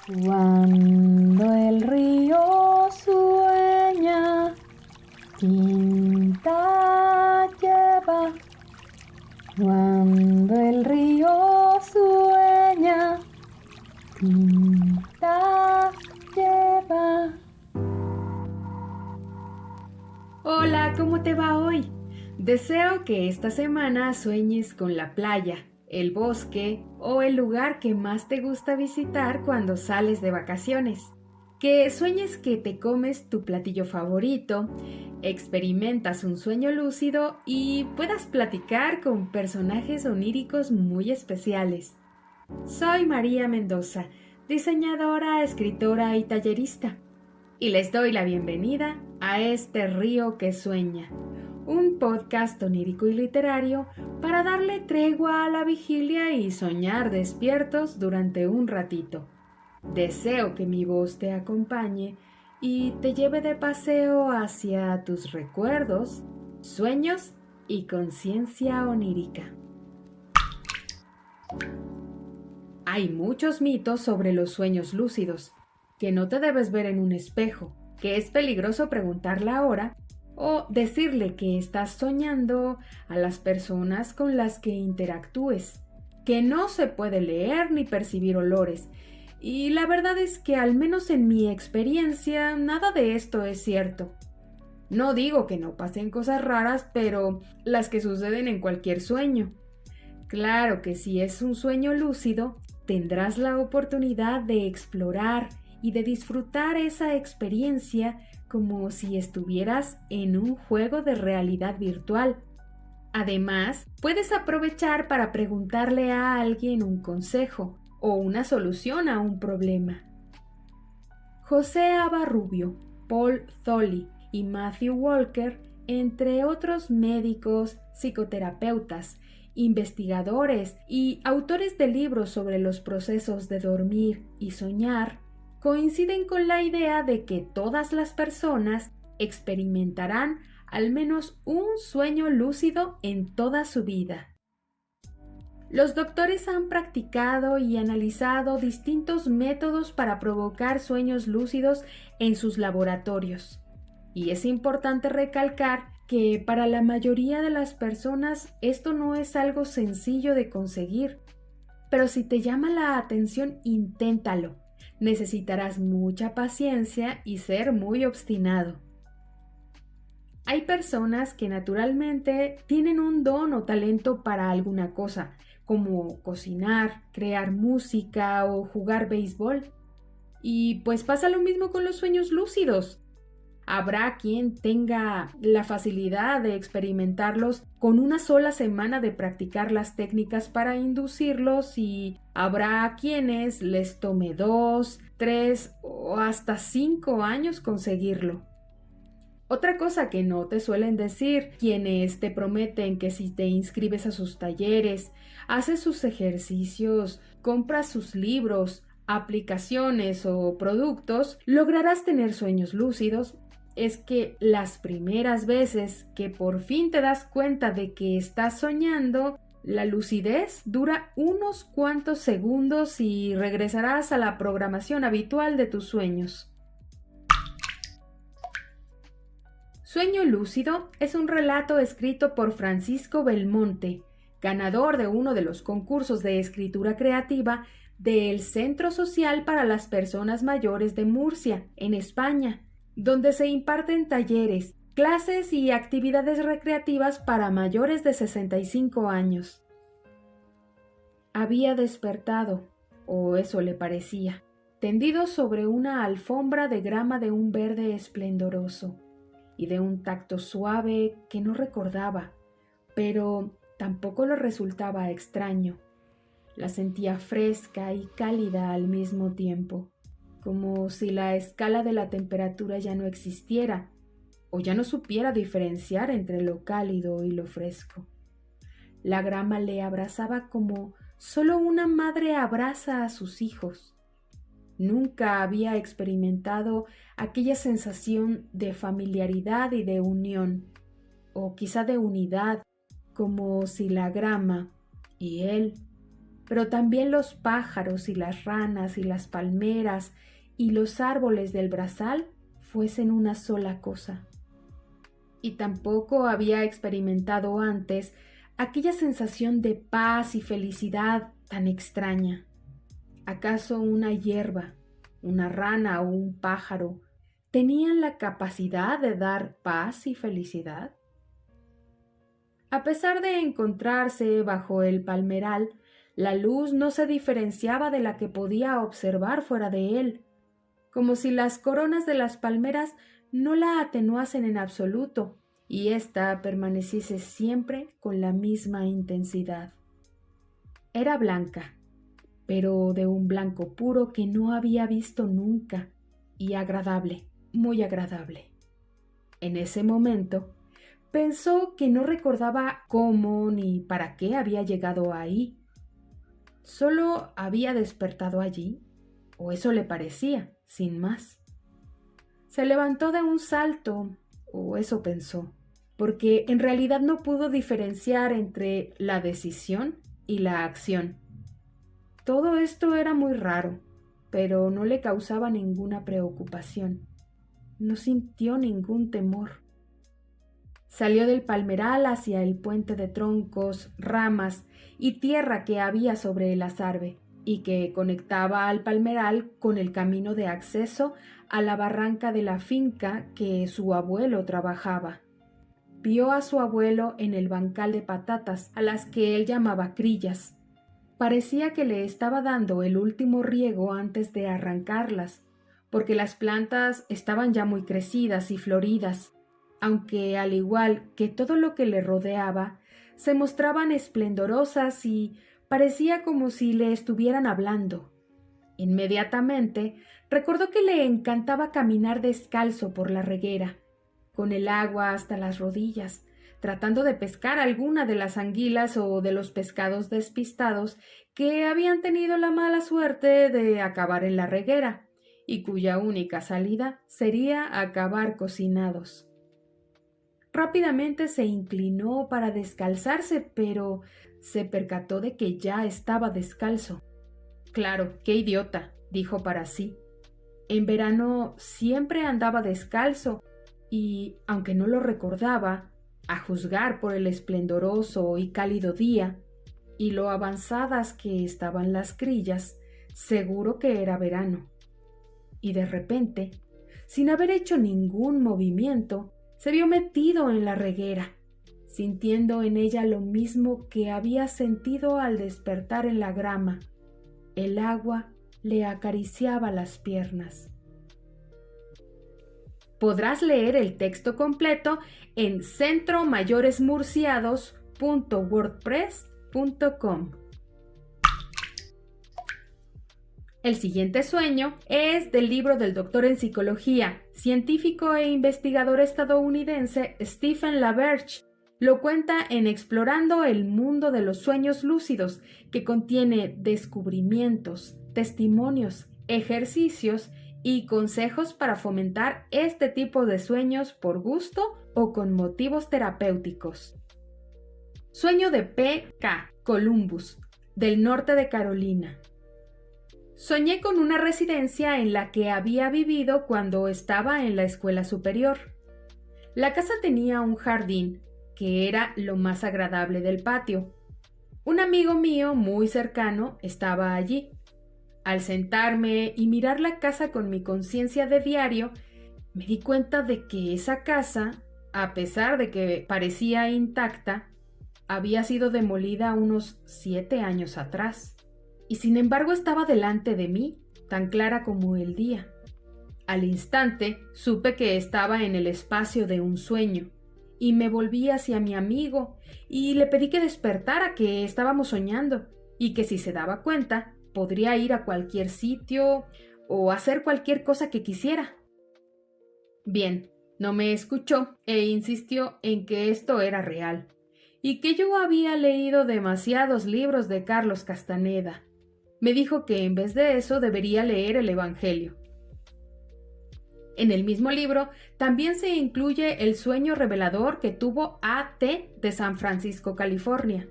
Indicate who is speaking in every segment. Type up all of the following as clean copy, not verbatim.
Speaker 1: Cuando el río sueña, tinta lleva. Cuando el río sueña, tinta lleva.
Speaker 2: Hola, ¿cómo te va hoy? Deseo que esta semana sueñes con la playa, el bosque o el lugar que más te gusta visitar cuando sales de vacaciones. Que sueñes que te comes tu platillo favorito, experimentas un sueño lúcido y puedas platicar con personajes oníricos muy especiales. Soy María Mendoza, diseñadora, escritora y tallerista, y les doy la bienvenida a Este Río que Sueña, un podcast onírico y literario para darle tregua a la vigilia y soñar despiertos durante un ratito. Deseo que mi voz te acompañe y te lleve de paseo hacia tus recuerdos, sueños y conciencia onírica. Hay muchos mitos sobre los sueños lúcidos, que no te debes ver en un espejo, que es peligroso preguntar la hora o decirle que estás soñando a las personas con las que interactúes, que no se puede leer ni percibir olores. Y la verdad es que al menos en mi experiencia nada de esto es cierto. No digo que no pasen cosas raras, pero las que suceden en cualquier sueño. Claro que si es un sueño lúcido, tendrás la oportunidad de explorar y de disfrutar esa experiencia como si estuvieras en un juego de realidad virtual. Además, puedes aprovechar para preguntarle a alguien un consejo o una solución a un problema. José Abarrubio, Paul Tholi y Matthew Walker, entre otros médicos, psicoterapeutas, investigadores y autores de libros sobre los procesos de dormir y soñar, coinciden con la idea de que todas las personas experimentarán al menos un sueño lúcido en toda su vida. Los doctores han practicado y analizado distintos métodos para provocar sueños lúcidos en sus laboratorios. Y es importante recalcar que para la mayoría de las personas esto no es algo sencillo de conseguir. Pero si te llama la atención, inténtalo. Necesitarás mucha paciencia y ser muy obstinado. Hay personas que naturalmente tienen un don o talento para alguna cosa, como cocinar, crear música o jugar béisbol. Y pues pasa lo mismo con los sueños lúcidos. Habrá quien tenga la facilidad de experimentarlos con una sola semana de practicar las técnicas para inducirlos y habrá quienes les tome 2, 3 o hasta 5 años conseguirlo. Otra cosa que no te suelen decir quienes te prometen que si te inscribes a sus talleres, haces sus ejercicios, compras sus libros, aplicaciones o productos, lograrás tener sueños lúcidos, es que las primeras veces que por fin te das cuenta de que estás soñando, la lucidez dura unos cuantos segundos y regresarás a la programación habitual de tus sueños. Sueño lúcido es un relato escrito por Francisco Belmonte, ganador de uno de los concursos de escritura creativa del Centro Social para las Personas Mayores de Murcia, en España, donde se imparten talleres, clases y actividades recreativas para mayores de 65 años. Había despertado, o eso le parecía, tendido sobre una alfombra de grama de un verde esplendoroso y de un tacto suave que no recordaba, pero tampoco le resultaba extraño. La sentía fresca y cálida al mismo tiempo, como si la escala de la temperatura ya no existiera, o ya no supiera diferenciar entre lo cálido y lo fresco. La grama le abrazaba como solo una madre abraza a sus hijos. Nunca había experimentado aquella sensación de familiaridad y de unión, o quizá de unidad, como si la grama y él pero también los pájaros y las ranas y las palmeras y los árboles del brazal fuesen una sola cosa. Y tampoco había experimentado antes aquella sensación de paz y felicidad tan extraña. ¿Acaso una hierba, una rana o un pájaro tenían la capacidad de dar paz y felicidad? A pesar de encontrarse bajo el palmeral, la luz no se diferenciaba de la que podía observar fuera de él, como si las coronas de las palmeras no la atenuasen en absoluto y ésta permaneciese siempre con la misma intensidad. Era blanca, pero de un blanco puro que no había visto nunca, y agradable, muy agradable. En ese momento, pensó que no recordaba cómo ni para qué había llegado ahí. Solo había despertado allí, o eso le parecía, sin más. Se levantó de un salto, o eso pensó, porque en realidad no pudo diferenciar entre la decisión y la acción. Todo esto era muy raro, pero no le causaba ninguna preocupación. No sintió ningún temor. Salió del palmeral hacia el puente de troncos, ramas y tierra que había sobre el azarbe y que conectaba al palmeral con el camino de acceso a la barranca de la finca que su abuelo trabajaba. Vio a su abuelo en el bancal de patatas, a las que él llamaba crillas. Parecía que le estaba dando el último riego antes de arrancarlas, porque las plantas estaban ya muy crecidas y floridas, aunque al igual que todo lo que le rodeaba, se mostraban esplendorosas y parecía como si le estuvieran hablando. Inmediatamente recordó que le encantaba caminar descalzo por la reguera, con el agua hasta las rodillas, tratando de pescar alguna de las anguilas o de los pescados despistados que habían tenido la mala suerte de acabar en la reguera, y cuya única salida sería acabar cocinados. Rápidamente se inclinó para descalzarse, pero se percató de que ya estaba descalzo. Claro, qué idiota, dijo para sí. En verano siempre andaba descalzo y, aunque no lo recordaba, a juzgar por el esplendoroso y cálido día y lo avanzadas que estaban las crillas, seguro que era verano. Y de repente, sin haber hecho ningún movimiento, se vio metido en la reguera, sintiendo en ella lo mismo que había sentido al despertar en la grama. El agua le acariciaba las piernas. Podrás leer el texto completo en centromayoresmurciados.wordpress.com. El siguiente sueño es del libro del doctor en psicología, científico e investigador estadounidense Stephen LaBerge. Lo cuenta en Explorando el mundo de los sueños lúcidos, que contiene descubrimientos, testimonios, ejercicios y consejos para fomentar este tipo de sueños por gusto o con motivos terapéuticos. Sueño de P.K. Columbus, del norte de Carolina. Soñé con una residencia en la que había vivido cuando estaba en la escuela superior. La casa tenía un jardín, que era lo más agradable del patio. Un amigo mío muy cercano estaba allí. Al sentarme y mirar la casa con mi conciencia de diario, me di cuenta de que esa casa, a pesar de que parecía intacta, había sido demolida unos 7 años atrás. Y sin embargo estaba delante de mí, tan clara como el día. Al instante supe que estaba en el espacio de un sueño, y me volví hacia mi amigo, y le pedí que despertara, que estábamos soñando, y que si se daba cuenta, podría ir a cualquier sitio o hacer cualquier cosa que quisiera. Bien, no me escuchó e insistió en que esto era real, y que yo había leído demasiados libros de Carlos Castaneda. Me dijo que en vez de eso debería leer el Evangelio. En el mismo libro también se incluye el sueño revelador que tuvo A.T. de San Francisco, California.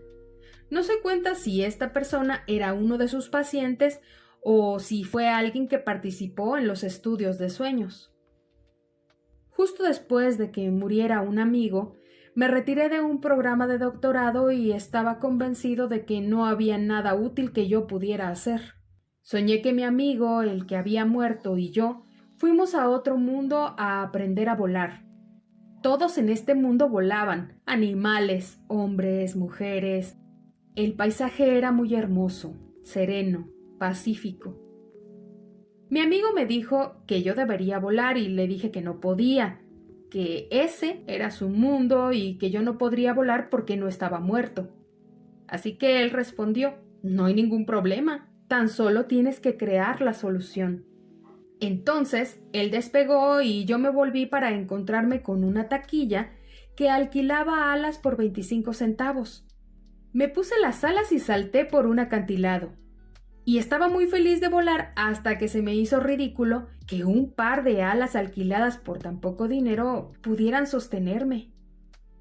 Speaker 2: No se cuenta si esta persona era uno de sus pacientes o si fue alguien que participó en los estudios de sueños. Justo después de que muriera un amigo, me retiré de un programa de doctorado y estaba convencido de que no había nada útil que yo pudiera hacer. Soñé que mi amigo, el que había muerto, y yo fuimos a otro mundo a aprender a volar. Todos en este mundo volaban, animales, hombres, mujeres. El paisaje era muy hermoso, sereno, pacífico. Mi amigo me dijo que yo debería volar y le dije que no podía, que ese era su mundo y que yo no podría volar porque no estaba muerto. Así que él respondió: no hay ningún problema, tan solo tienes que crear la solución. Entonces, él despegó y yo me volví para encontrarme con una taquilla que alquilaba alas por 25 centavos. Me puse las alas y salté por un acantilado. Y estaba muy feliz de volar hasta que se me hizo ridículo que un par de alas alquiladas por tan poco dinero pudieran sostenerme.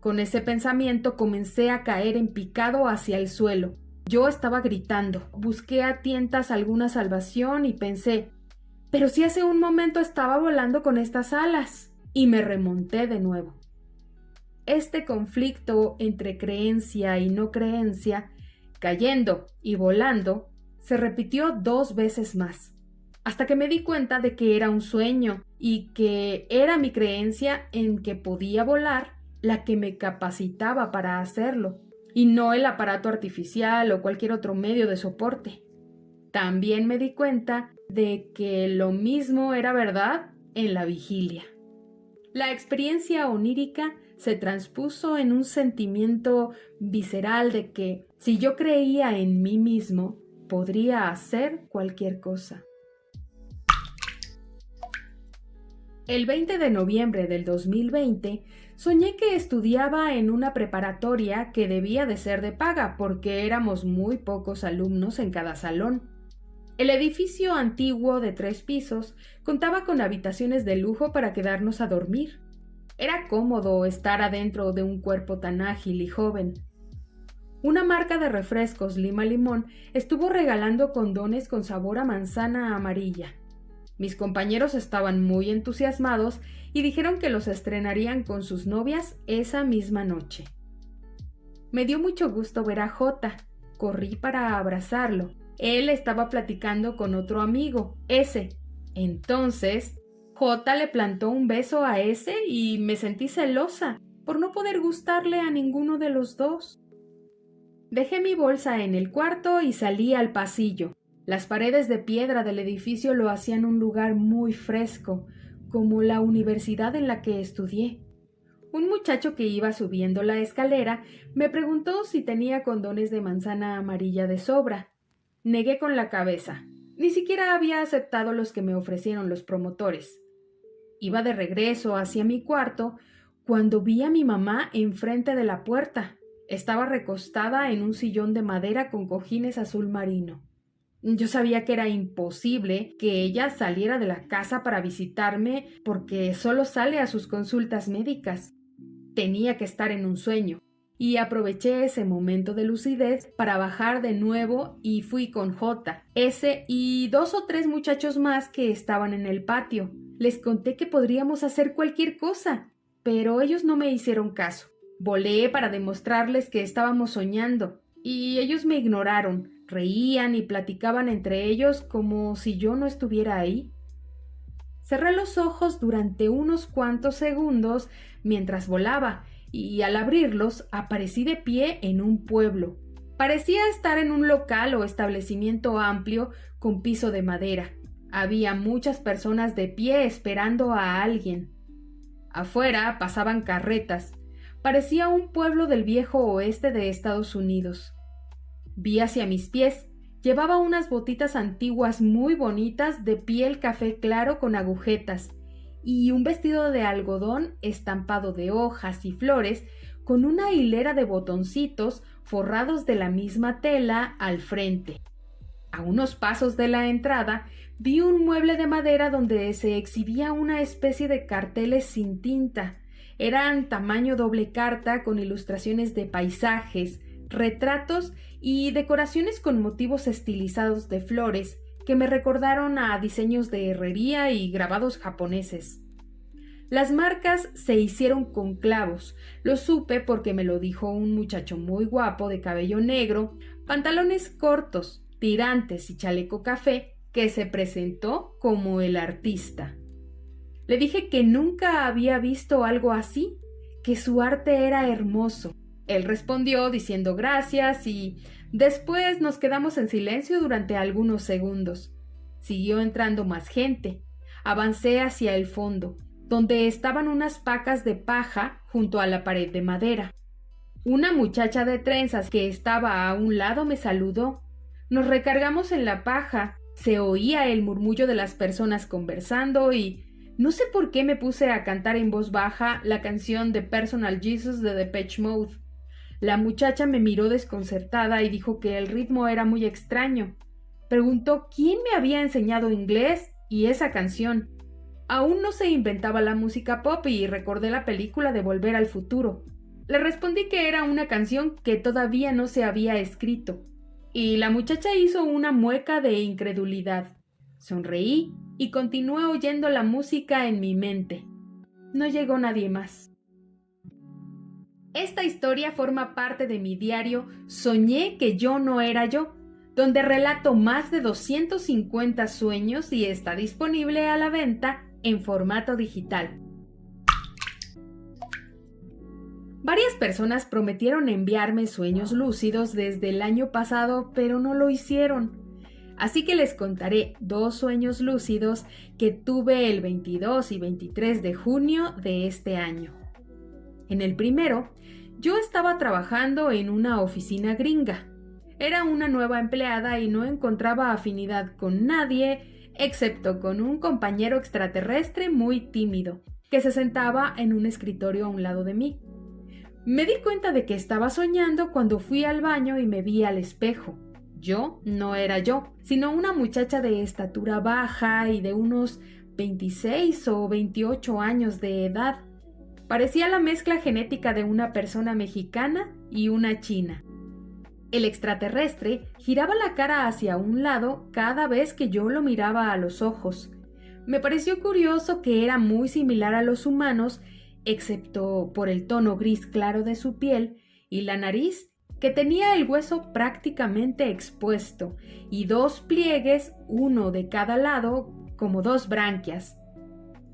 Speaker 2: Con ese pensamiento comencé a caer en picado hacia el suelo. Yo estaba gritando. Busqué a tientas alguna salvación y pensé: pero si hace un momento estaba volando con estas alas. Y me remonté de nuevo. Este conflicto entre creencia y no creencia, cayendo y volando, se repitió 2 veces más, hasta que me di cuenta de que era un sueño y que era mi creencia en que podía volar la que me capacitaba para hacerlo, y no el aparato artificial o cualquier otro medio de soporte. También me di cuenta de que lo mismo era verdad en la vigilia. La experiencia onírica se transpuso en un sentimiento visceral de que, si yo creía en mí mismo, podría hacer cualquier cosa. El 20 de noviembre del 2020, soñé que estudiaba en una preparatoria que debía de ser de paga porque éramos muy pocos alumnos en cada salón. El edificio antiguo de 3 pisos contaba con habitaciones de lujo para quedarnos a dormir. Era cómodo estar adentro de un cuerpo tan ágil y joven. Una marca de refrescos Lima Limón estuvo regalando condones con sabor a manzana amarilla. Mis compañeros estaban muy entusiasmados y dijeron que los estrenarían con sus novias esa misma noche. Me dio mucho gusto ver a Jota. Corrí para abrazarlo. Él estaba platicando con otro amigo, ese. Entonces, Jota le plantó un beso a ese y me sentí celosa por no poder gustarle a ninguno de los dos. Dejé mi bolsa en el cuarto y salí al pasillo. Las paredes de piedra del edificio lo hacían un lugar muy fresco, como la universidad en la que estudié. Un muchacho que iba subiendo la escalera me preguntó si tenía condones de manzana amarilla de sobra. Negué con la cabeza. Ni siquiera había aceptado los que me ofrecieron los promotores. Iba de regreso hacia mi cuarto cuando vi a mi mamá enfrente de la puerta. Estaba recostada en un sillón de madera con cojines azul marino. Yo sabía que era imposible que ella saliera de la casa para visitarme porque solo sale a sus consultas médicas. Tenía que estar en un sueño. Y aproveché ese momento de lucidez para bajar de nuevo y fui con Jota, ese y 2 o 3 muchachos más que estaban en el patio. Les conté que podríamos hacer cualquier cosa, pero ellos no me hicieron caso. Volé para demostrarles que estábamos soñando, y ellos me ignoraron, reían y platicaban entre ellos como si yo no estuviera ahí. Cerré los ojos durante unos cuantos segundos mientras volaba, y al abrirlos aparecí de pie en un pueblo. Parecía estar en un local o establecimiento amplio con piso de madera. Había muchas personas de pie esperando a alguien. Afuera pasaban carretas. Parecía un pueblo del viejo oeste de Estados Unidos. Vi hacia mis pies. Llevaba unas botitas antiguas muy bonitas de piel café claro con agujetas y un vestido de algodón estampado de hojas y flores con una hilera de botoncitos forrados de la misma tela al frente. A unos pasos de la entrada vi un mueble de madera donde se exhibía una especie de carteles sin tinta. Eran tamaño doble carta con ilustraciones de paisajes, retratos y decoraciones con motivos estilizados de flores que me recordaron a diseños de herrería y grabados japoneses. Las marcas se hicieron con clavos. Lo supe porque me lo dijo un muchacho muy guapo de cabello negro, pantalones cortos, tirantes y chaleco café, que se presentó como el artista. Le dije que nunca había visto algo así, que su arte era hermoso. Él respondió diciendo gracias y después nos quedamos en silencio durante algunos segundos. Siguió entrando más gente. Avancé hacia el fondo, donde estaban unas pacas de paja junto a la pared de madera. Una muchacha de trenzas que estaba a un lado me saludó. Nos recargamos en la paja, se oía el murmullo de las personas conversando y no sé por qué me puse a cantar en voz baja la canción de Personal Jesus de Depeche Mode. La muchacha me miró desconcertada y dijo que el ritmo era muy extraño. Preguntó quién me había enseñado inglés y esa canción. Aún no se inventaba la música pop y recordé la película de Volver al Futuro. Le respondí que era una canción que todavía no se había escrito, y la muchacha hizo una mueca de incredulidad. Sonreí y continué oyendo la música en mi mente. No llegó nadie más. Esta historia forma parte de mi diario Soñé que yo no era yo, donde relato más de 250 sueños y está disponible a la venta en formato digital. Varias personas prometieron enviarme sueños lúcidos desde el año pasado, pero no lo hicieron. Así que les contaré 2 sueños lúcidos que tuve el 22 y 23 de junio de este año. En el primero, yo estaba trabajando en una oficina gringa. Era una nueva empleada y no encontraba afinidad con nadie, excepto con un compañero extraterrestre muy tímido, que se sentaba en un escritorio a un lado de mí. Me di cuenta de que estaba soñando cuando fui al baño y me vi al espejo. Yo no era yo, sino una muchacha de estatura baja y de unos 26 o 28 años de edad. Parecía la mezcla genética de una persona mexicana y una china. El extraterrestre giraba la cara hacia un lado cada vez que yo lo miraba a los ojos. Me pareció curioso que era muy similar a los humanos, excepto por el tono gris claro de su piel y la nariz, que tenía el hueso prácticamente expuesto, y 2 pliegues, uno de cada lado, como 2 branquias.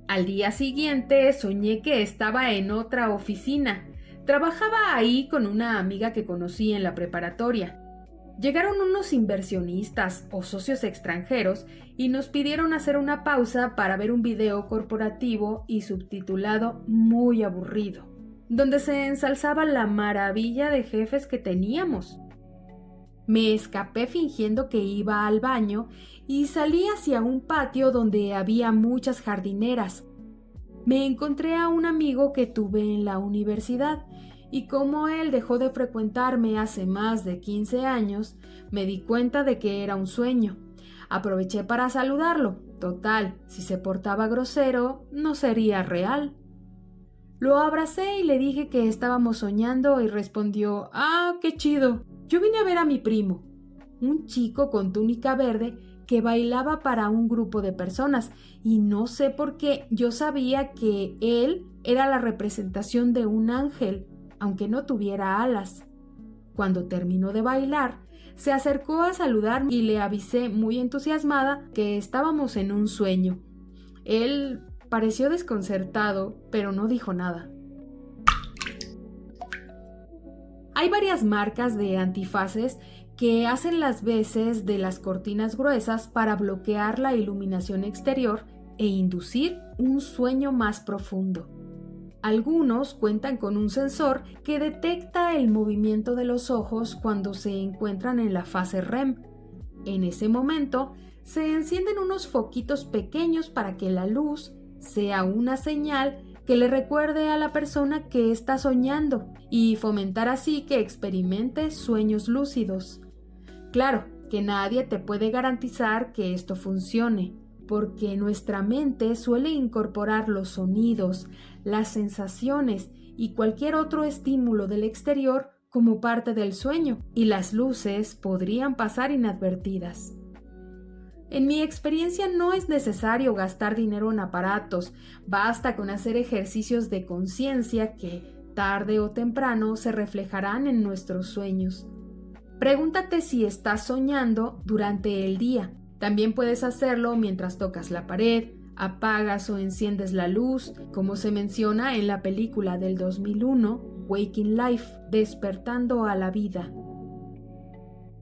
Speaker 2: Al día siguiente soñé que estaba en otra oficina. Trabajaba ahí con una amiga que conocí en la preparatoria. Llegaron unos inversionistas o socios extranjeros y nos pidieron hacer una pausa para ver un video corporativo y subtitulado Muy aburrido, donde se ensalzaba la maravilla de jefes que teníamos. Me escapé fingiendo que iba al baño y salí hacia un patio donde había muchas jardineras. Me encontré a un amigo que tuve en la universidad y como él dejó de frecuentarme hace más de 15 años, me di cuenta de que era un sueño. Aproveché para saludarlo. Total, si se portaba grosero, no sería real. Lo abracé y le dije que estábamos soñando y respondió: «Ah, qué chido. Yo vine a ver a mi primo, un chico con túnica verde que bailaba para un grupo de personas, y no sé por qué yo sabía que él era la representación de un ángel, aunque no tuviera alas. Cuando terminó de bailar, se acercó a saludarme y le avisé muy entusiasmada que estábamos en un sueño. Él pareció desconcertado, pero no dijo nada». Hay varias marcas de antifaces que hacen las veces de las cortinas gruesas para bloquear la iluminación exterior e inducir un sueño más profundo. Algunos cuentan con un sensor que detecta el movimiento de los ojos cuando se encuentran en la fase REM. En ese momento, se encienden unos foquitos pequeños para que la luz sea una señal que le recuerde a la persona que está soñando y fomentar así que experimente sueños lúcidos. Claro que nadie te puede garantizar que esto funcione, porque nuestra mente suele incorporar los sonidos, las sensaciones y cualquier otro estímulo del exterior como parte del sueño y las luces podrían pasar inadvertidas. En mi experiencia no es necesario gastar dinero en aparatos, basta con hacer ejercicios de conciencia que, tarde o temprano, se reflejarán en nuestros sueños. Pregúntate si estás soñando durante el día. También puedes hacerlo mientras tocas la pared, apagas o enciendes la luz, como se menciona en la película del 2001, Waking Life, Despertando a la Vida.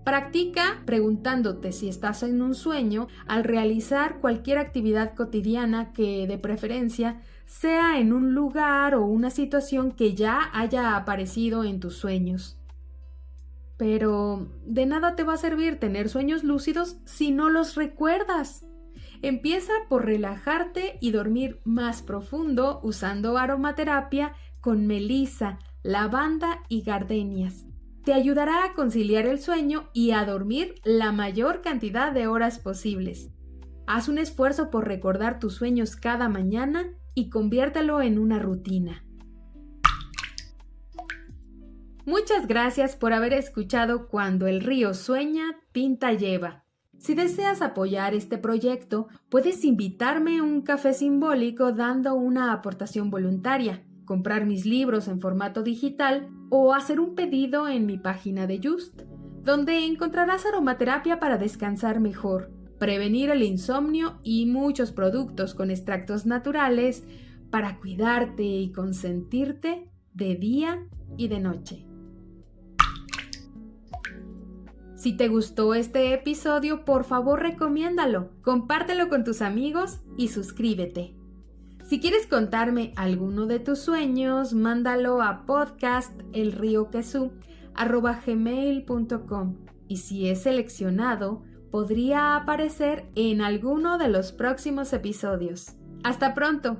Speaker 2: Practica preguntándote si estás en un sueño al realizar cualquier actividad cotidiana que, de preferencia, sea en un lugar o una situación que ya haya aparecido en tus sueños. Pero de nada te va a servir tener sueños lúcidos si no los recuerdas. Empieza por relajarte y dormir más profundo usando aromaterapia con melisa, lavanda y gardenias. Te ayudará a conciliar el sueño y a dormir la mayor cantidad de horas posibles. Haz un esfuerzo por recordar tus sueños cada mañana y conviértelo en una rutina. Muchas gracias por haber escuchado Cuando el río sueña, tinta lleva. Si deseas apoyar este proyecto, puedes invitarme a un café simbólico dando una aportación voluntaria, comprar mis libros en formato digital o hacer un pedido en mi página de Just, donde encontrarás aromaterapia para descansar mejor, prevenir el insomnio y muchos productos con extractos naturales para cuidarte y consentirte de día y de noche. Si te gustó este episodio, por favor recomiéndalo, compártelo con tus amigos y suscríbete. Si quieres contarme alguno de tus sueños, mándalo a podcastelrioquesú@gmail.com y si es seleccionado, podría aparecer en alguno de los próximos episodios. ¡Hasta pronto!